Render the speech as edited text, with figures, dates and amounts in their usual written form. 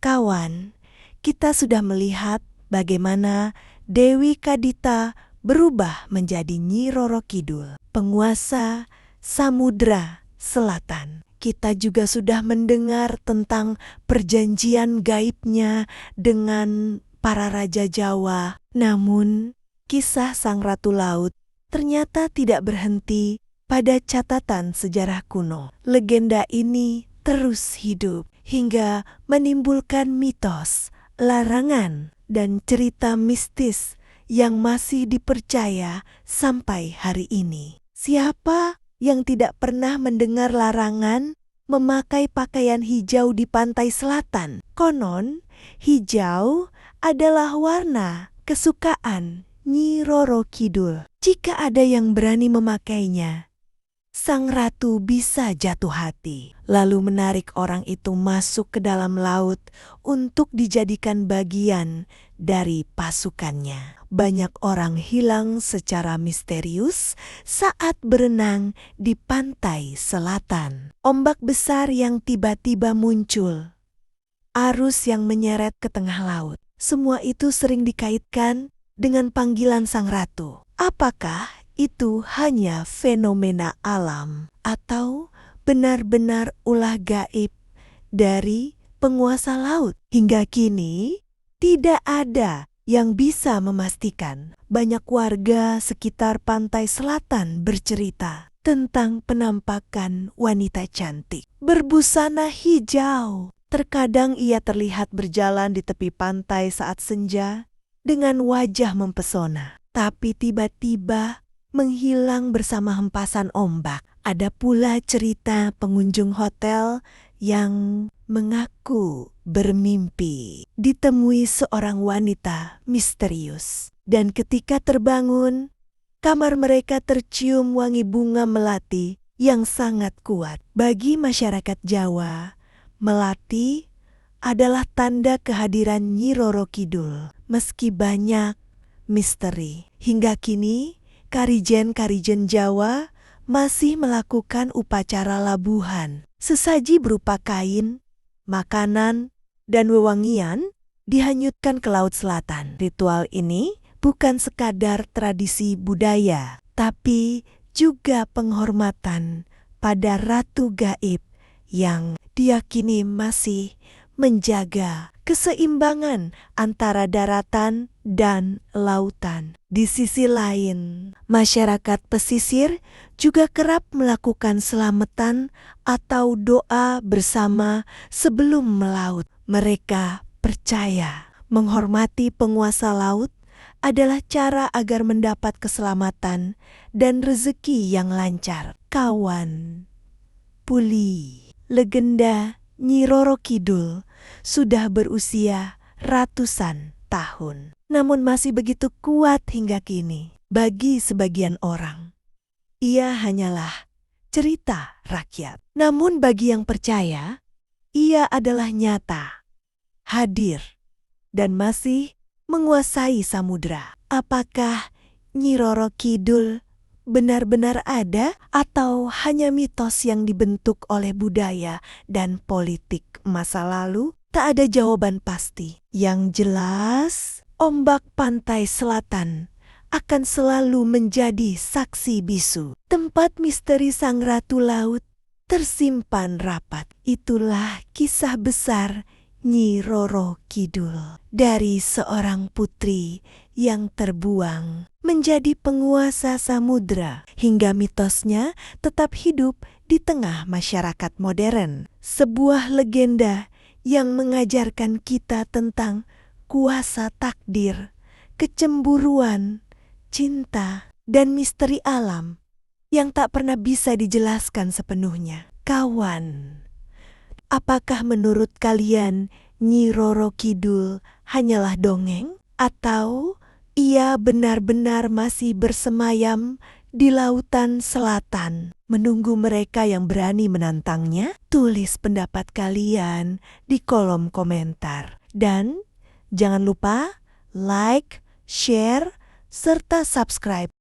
Kawan, kita sudah melihat bagaimana Dewi Kadita berubah menjadi Nyi Roro Kidul, penguasa Samudra Selatan. Kita juga sudah mendengar tentang perjanjian gaibnya dengan para raja Jawa. Namun, kisah Sang Ratu Laut ternyata tidak berhenti pada catatan sejarah kuno. Legenda ini terus hidup hingga menimbulkan mitos, larangan, dan cerita mistis yang masih dipercaya sampai hari ini. Siapa yang tidak pernah mendengar larangan memakai pakaian hijau di pantai selatan? Konon, hijau adalah warna kesukaan Nyi Roro Kidul. Jika ada yang berani memakainya, sang ratu bisa jatuh hati, lalu menarik orang itu masuk ke dalam laut untuk dijadikan bagian dari pasukannya. Banyak orang hilang secara misterius saat berenang di pantai selatan. Ombak besar yang tiba-tiba muncul, arus yang menyeret ke tengah laut. Semua itu sering dikaitkan dengan panggilan sang ratu. Apakah itu hanya fenomena alam atau benar-benar ulah gaib dari penguasa laut? Hingga kini tidak ada yang bisa memastikan. Banyak warga sekitar pantai selatan bercerita tentang penampakan wanita cantik berbusana hijau. Terkadang ia terlihat berjalan di tepi pantai saat senja dengan wajah mempesona, tapi tiba-tiba menghilang bersama hempasan ombak. Ada pula cerita pengunjung hotel yang mengaku bermimpi ditemui seorang wanita misterius. Dan ketika terbangun, kamar mereka tercium wangi bunga melati yang sangat kuat. Bagi masyarakat Jawa, melati adalah tanda kehadiran Nyi Roro Kidul. Meski banyak misteri, hingga kini Karijen-karijen Jawa masih melakukan upacara labuhan. Sesaji berupa kain, makanan, dan wewangian dihanyutkan ke Laut Selatan. Ritual ini bukan sekadar tradisi budaya, tapi juga penghormatan pada ratu gaib yang diyakini masih menjaga keseimbangan antara daratan dan lautan. Di sisi lain, masyarakat pesisir juga kerap melakukan selamatan atau doa bersama sebelum melaut. Mereka percaya menghormati penguasa laut adalah cara agar mendapat keselamatan dan rezeki yang lancar. Kawan, puli, legenda Nyi Roro Kidul sudah berusia ratusan tahun, namun masih begitu kuat hingga kini. Bagi sebagian orang, ia hanyalah cerita rakyat. Namun bagi yang percaya, ia adalah nyata, hadir, dan masih menguasai samudra. Apakah Nyi Roro Kidul benar-benar ada atau hanya mitos yang dibentuk oleh budaya dan politik masa lalu? Tak ada jawaban pasti. Yang jelas, ombak pantai selatan akan selalu menjadi saksi bisu. Tempat misteri sang ratu laut tersimpan rapat. Itulah kisah besar Nyi Roro Kidul. Dari seorang putri yang terbuang menjadi penguasa samudra, hingga mitosnya tetap hidup di tengah masyarakat modern. Sebuah legenda yang mengajarkan kita tentang kuasa takdir, kecemburuan, cinta, dan misteri alam yang tak pernah bisa dijelaskan sepenuhnya. Kawan, apakah menurut kalian Nyi Roro Kidul hanyalah dongeng? Atau ia benar-benar masih bersemayam di lautan selatan, menunggu mereka yang berani menantangnya? Tulis pendapat kalian di kolom komentar. Dan jangan lupa like, share, serta subscribe